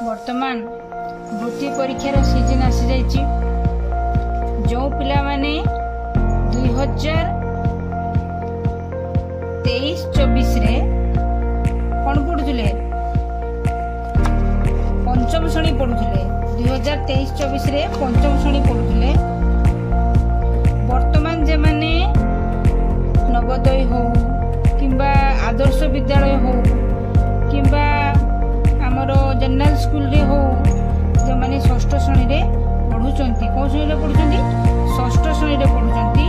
वर्तमान वृत्ति परीक्षार सीजन आसी जाइए। जो पिला माने 2023-24 रे कौन पढ़ुले पंचम श्रेणी पढ़ुले 2023-24 रे पंचम श्रेणी पढ़ुले। वर्तमान जे माने नवोदय हो किंबा आदर्श विद्यालय हो किंबा आमर जनरल स्कूल रे हो जो माने षष्ठ श्रेणी रे पढ़ुचंती कौन श्रेणी रे पढ़ुचंती षष्ठ श्रेणी रे पढ़ुचंती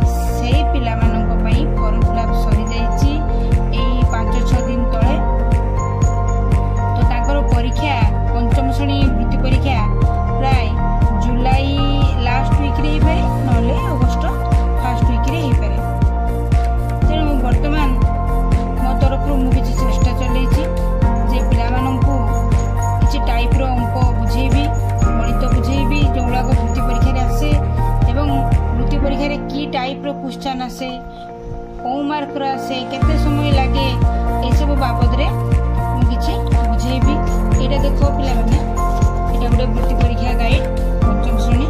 सेही पिला मानक पई फॉर्म फिलअप सरी जाईची एई 5-6 दिन तळे। तो ताकर परीक्षा पंचम श्रेणी वृत्ति परीक्षा प्राय जुलाई लास्ट वीक रे ही पारे नले अगस्त फर्स्ट वीक रे ही पारे। तेणु वर्तमान मो तरफ मु किछि चेष्टा चलैछि जे पिला माननकु किछि टाइप रो अंक बुझेबी गणित बुझेबी जोगुड़ा वृत्ति परीक्षा रे आसे एवं वृत्ति परीक्षा रे की टाइप रो क्वेश्चन आसे कौ मार्क रो आसे केते समय लागे ए सब बाबद रे मु किछि बुझेबी। एटा देखो पिला माने एटा गुडे वृत्ति परीक्षा गाइड पंचम श्रेणी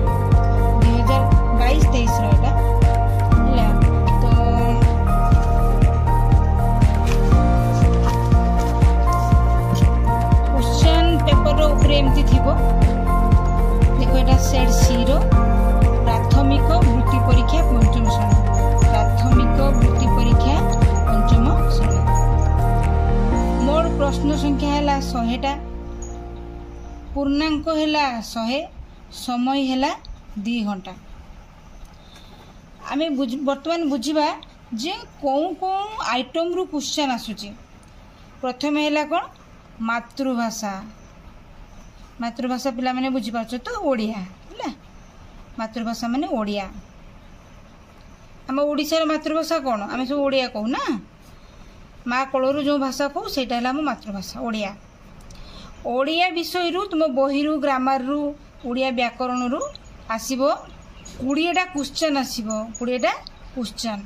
2022-23 रो एटा ହେଲା। तो क्वेश्चन पेपर रो ऊपर एमती थिबो देखो एटा सेट सी रो प्राथमिक वृत्ति परीक्षा पंचम श्रेणी प्राथमिक वृत्ति परीक्षा पंचम श्रेणी। मोर प्रश्न संख्या हैला 100टा पूर्णांक हैला 100 समय हैला 2 घंटा। आमे वर्तमान बुझिबा जे कोन कोन आइटम रु क्वेश्चन आसुची। प्रथम हैला कोन मातृभाषा। मातृभाषा पिला माने बुझि पाछो तो ओडिया हैला। मातृभाषा माने ओडिया। हम ओडिसा रो मातृभाषा कोन आमे सब ओडिया कहू ना माँ कोलरू जो भाषा कहू सेटा हैला हम मातृभाषा ओडिया। ओडिया विषय रु तुम बही रु ग्रामर रु ओडिया व्याकरण रु आसीबो 20टा क्वेश्चन आसीबो 20टा क्वेश्चन।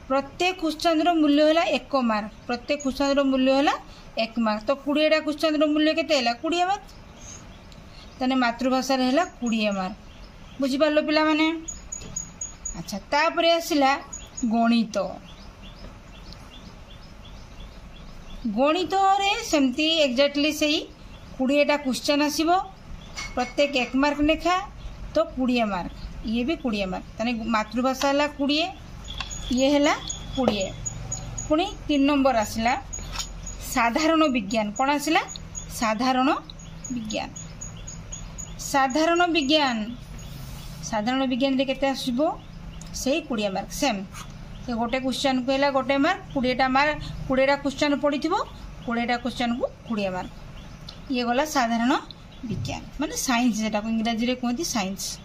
प्रत्येक क्वेश्चन रो मूल्य हैला 1 मार्क। प्रत्येक क्वेश्चन रो मूल्य हैला 1 मार्क। तो 20टा क्वेश्चन रो मूल्य केते हैला 20 मार्क। तने मातृभाषा रे हैला 20 मार्क। बुझि पारलो पिला माने। अच्छा तापरे आसिला गणित। गणित रे सेमती एग्जैक्टली सही 20टा क्वेश्चन आसीबो प्रत्येक 1 मार्क लेखा तो 20 मार्क। ये भी 20 मार्क। तने मातृभाषा हैला 20 ये हैला 20। पुणी 3 नंबर आसिला साधारण विज्ञान। कौन आसिला साधारण विज्ञान। साधारण विज्ञान साधारण विज्ञान रे केते आसीबो सेही 20 मार्क सेम। तो गोटे क्वेश्चन को हैला गोटे मार्क 20टा मार्क 20टा क्वेश्चन पड़ीथिबो 20टा क्वेश्चन को 20 मार्क। ये गला साधारण विज्ञान माने साइंस जेटा को इंग्रजी रे कहती साइंस।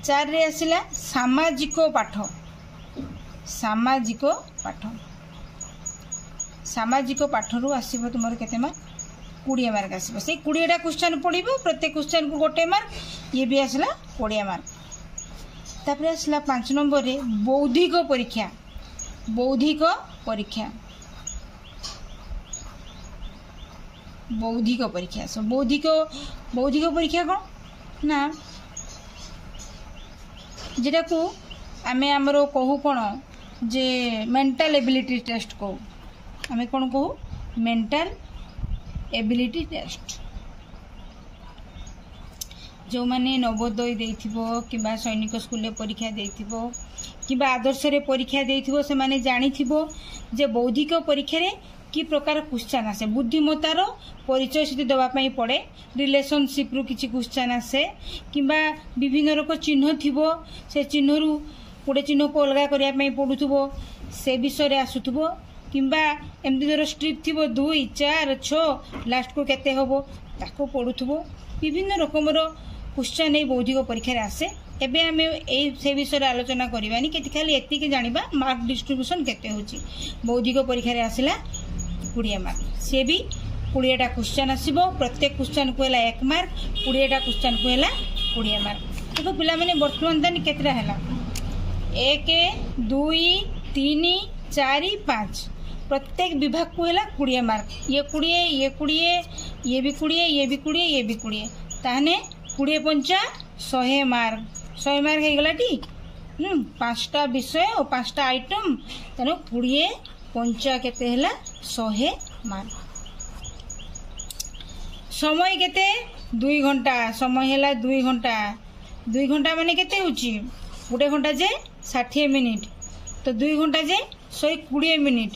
4 रे आसिला सामाजिक पाठ। सामाजिक पाठ सामाजिक पाठ रु आसीबो तुमर केते मार्क 20 मार्क आसीबो। से 20टा क्वेश्चन पड़ीबो प्रत्येक क्वेश्चन को गोटे मार्क। ये भी आसिला 20 मार्क। तापरे आसिला 5 नंबर रे बौद्धिक परीक्षा। बौद्धिक परीक्षा बौद्धिक परीक्षा सो बौद्धिक परीक्षा कौन ना जेटा को आमे हमरो कहू कोन जे मेंटल एबिलिटी टेस्ट को आमे कोन कहू मेंटल एबिलिटी टेस्ट। जो माने नवोदय देइथिबो किबा सैनिक स्कूल रे परीक्षा देइथिबो किबा आदर्श रे परीक्षा देइथिबो से माने जानिथिबो जे बौद्धिक परीक्षा रे कि प्रकार क्वेश्चन आसे। बुद्धिमत्तार परिचय से देवा पई पड़े। रिलेशनशिप रु किछि क्वेश्चन आसे किबा विभिन्न रक चिन्ह थिबो से चिन्ह रु गोटे चिन्ह को अलग करिया पई पडुथबो से विषय रे आसुथबो किबा एमदी धर स्ट्रिप थिबो 2 4 6 लास्ट को केते होबो ताको पडुथबो। विभिन्न रकमर क्वेश्चन ए बौद्धिक परीक्षा रे आसे। एबे आमे ए से विषय रे आलोचना करबानी केति खाली एति के जानिबा मार्क डिस्ट्रीब्यूशन केते होची। बौद्धिक परीक्षा रे आसिला 20 मार्क। से भी 20टा क्वेश्चन आसीबो प्रत्येक क्वेश्चन को हैला 1 मार्क 20टा क्वेश्चन को हैला 20 मार्क। देखो पिला माने वर्तमान दानी केतरा हैला 1 2 3 4 5 प्रत्येक विभाग को है 20 मार्क ये 20 ये 20 ये भी 20 ये भी 20 ये भी 20 ताहने 20 पंचा 100 मार्क हो गला टी 5टा विषय और 5टा आइटम तेणु 20 पंचा केते हैला 100 मार्क। समय केते 2 घंटा समय हैला 2 घंटा 2 घंटा माने केते होची 1 घंटा जे 60 मिनिट तो 2 घंटा जे 120 मिनिट।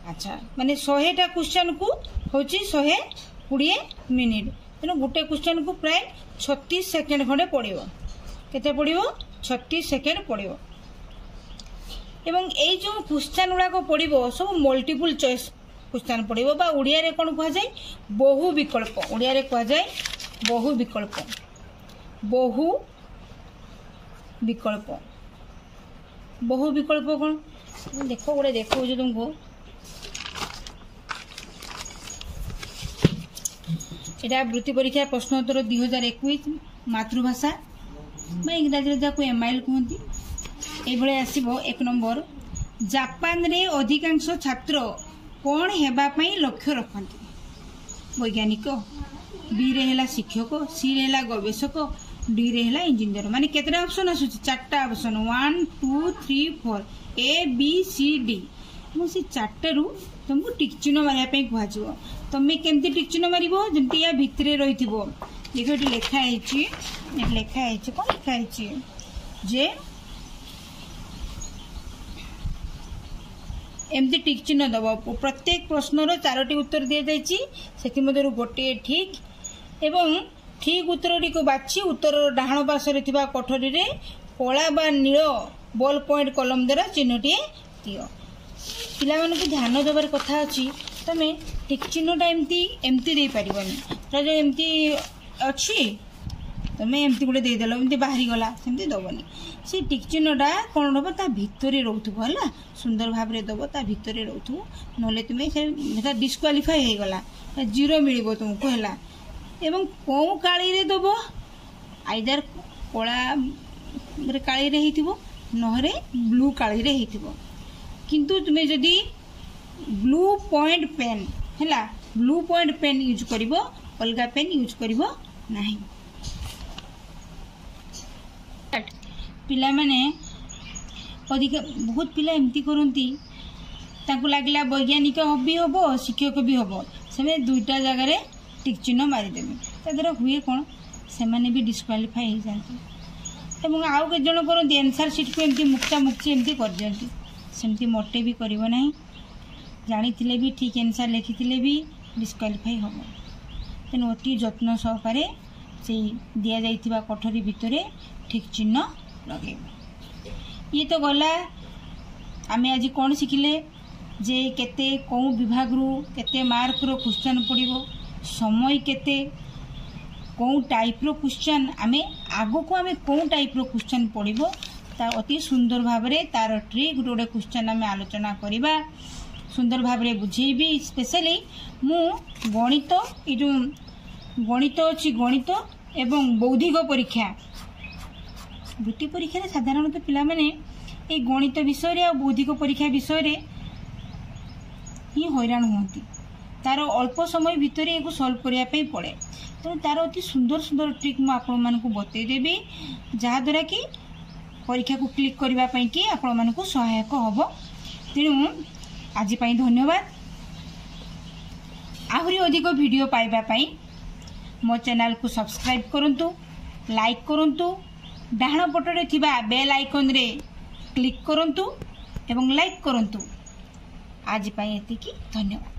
अच्छा माने 100टा क्वेश्चन को होची 120 मिनिट तेणु गोटे क्वेश्चन को प्राय 36 सेकेंड खंडे पड़िबो केते पड़िबो 36 सेकेंड पड़िबो एवं ए जो क्वेश्चन गुड़ा को पड़िबो सब मल्टीपल चॉइस क्वेश्चन पड़िबो बा ओडिया रे कोन कहा जाय बहु विकल्प ओडिया रे कहा जाय बहु विकल्प कौन देखो गोटे देखो तुमको एटा वृत्ति परीक्षा प्रश्नोत्तर 2021 मातृभाषा इंग्राजी जहाँ एमआईएल कहती ये आसो। 1 नंबर जापान रे अधिकांश छात्र कौन हेबापई लक्ष्य रखती वैज्ञानिक बी रे हैला शिक्षक सी रे हैला गवेषक डी रे हैला इंजीनियर माने केतरा ऑप्शन आसुची 4टा option 1 2 3 4 A B C D मु से 4टारू तुमको टिक चिन्ह मारिया पे कहजिवो तमे केमती टिक चिन्ह मारिबो जेमती या भितरे रहिथिबो देखो एटी लेखा हैची कोन लेखा हैची जे एमती टिक चिन्ह दबो प्रत्येक प्रश्नर 4टी उत्तर दिया जायछि सेति मधुर गोटे ठीक एवं ठीक उत्तरटी को बाछि उत्तर डाहाण पार्श्व थिबा कोठरी रे कला बा नील बॉल पॉइंट कलम द्वारा चिन्हटी दियो पिला मानक ध्यान देबार कथा अछि तमे टिक चिन्हटा एमती दे पारिबनी तो जो एमती अछि तमे एमती गुटे दे देलो एमती बाहरी गला सेमती दबनी से टिक चिन्हटा कोन हबो ता भितरे रहउथबो हला सुंदर भाव रे दबो ता भितरे रहउथबो नले तुमे सेटा डिस्क्वालिफाई हे गला 0 मिलिबो तुमको हला एवं कौ काली रे दबो आइदर कोला रे काली रे हिथिबो नहरे ब्लू काली रे हिथिबो किंतु तुमे जदी ब्लू पॉइंट पेन हैला ब्लू पॉइंट पेन यूज करिवो अलगा पेन यूज करिवो नाही। पिला माने अधिक बहुत पिला एमती करंती ताकू लागिला वैज्ञानिक भी हबो शिक्षक भी हबो से 2टा जगह रे टिक चिन्ह मारी देबे तादरा हुए कोन से माने भी डिस्क्वालिफाई हो जाते एवं आउ के जण करंती आंसर शीट को एमती मुक्ता मुक्ति एमती कर दियंती सेमती मोटे भी करिवो नाही जानी थिले भी ठीक आंसर लिखि थिले भी डिस्क्वालिफाई हबो तेनु अति यत्न सहकारे से दिया जाइथिबा कोठरी भितरे ठीक चिन्ह लगेबो। ये तो गला आमे आज कौन शिखिले जे केते कौ विभाग रु केते मार्क रो क्वेश्चन पड़िबो समय केते कौ टाइप रो क्वेश्चन आमे आगो को आमे कौ टाइप रो क्वेश्चन पड़िबो ता अति सुंदर भाव रे तार ट्रिक गोटे क्वेश्चन आमे आलोचना करिबा सुंदर भाव रे बुझेबी स्पेशली मु गणित ए जो गणित अछि गणित एवं बौद्धिक परीक्षा वृत्ति परीक्षा रे साधारणतः पिला माने ए गणित विषय रे आ बौद्धिक परीक्षा विषय रे ही हैरान होती तार अल्प समय भितर एको सॉल्व करिया पे पड़े तो तार अति सुंदर सुंदर ट्रिक मु आपण मानकु बतै देबी जहा द्वारा कि परीक्षा को क्लिक करिवा पई कि आपण मानकु सहायक हबो। तेणु आज पई धन्यवाद। आहुरी अधिक वीडियो पाइबा पई मो चैनल को सब्सक्राइब करंतु लाइक करंतु डाहाण पटरे थिबा बेल आइकन रे क्लिक करंतु एवं लाइक करंतु। आज पई एतिकी धन्यवाद।